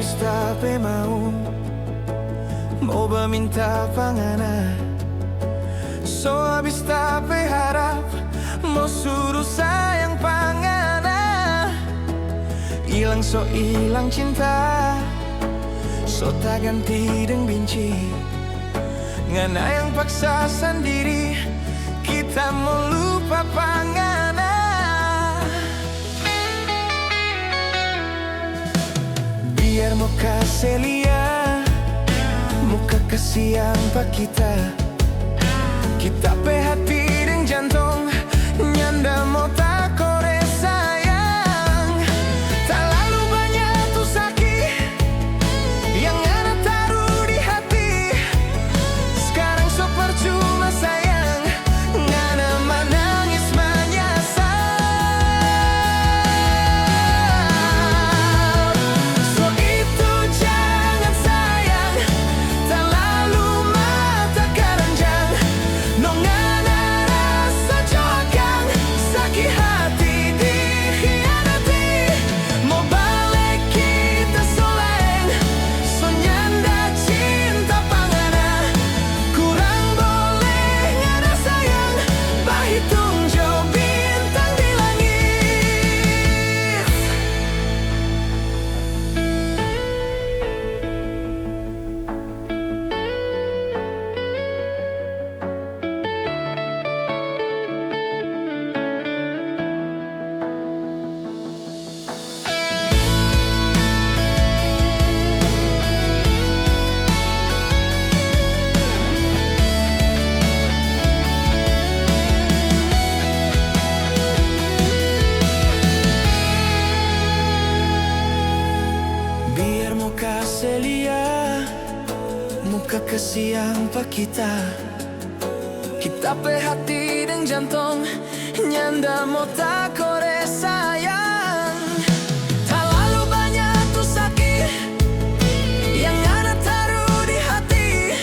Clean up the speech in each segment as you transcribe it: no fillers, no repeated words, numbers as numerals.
habis tapi mau meminta pangana. So habis tapi harap mau suruh sayang pangana. Ilang so ilang cinta, so tak ganti deng benci. Ngana yang paksa sendiri, kita mau lupa pangana. Biar muka selia, muka kasihan pak kita pe hati dan jantung nyanda mau tak kore sayang. Tak lalu banyak tuh sakit yang ada taruh di hati. Sekarang so percuma sayang, ngana menangis menyesal. So itu jangan sayang, tak lalu mata keranjang. No ngana rasa jogang, sakit hati dikhianati. Mau balik kita soleng, so nyanda cinta pangana. Kurang boleh ngana sayang, bahitung jo bintang di langit. Biar muka selia, muka kasihan pak kita pe hati dan jantung nyanda mau tak kore sayang. Tak lalu banyak tuh sakit yang ada taruh di hati.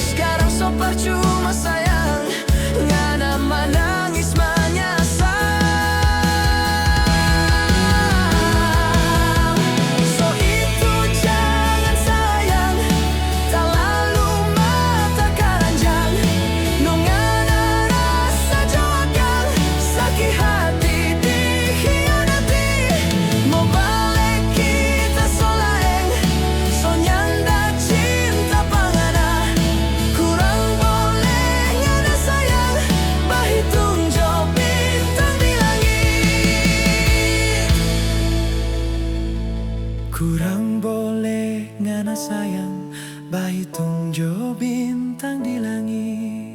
Sekarang so percuma sayang, ngana menangis menyesal. So itu jangan sayang, tak lalu mata keranjang. No ngana rasa jogang, sakit hati dikhianati. Mau balik kita soleng, so nyanda cinta pangana. Kurang boleh ngana sayang, bahitung jo bintang di langit. Kurang boleh ngana sayang, bahitung jo bintang di langit.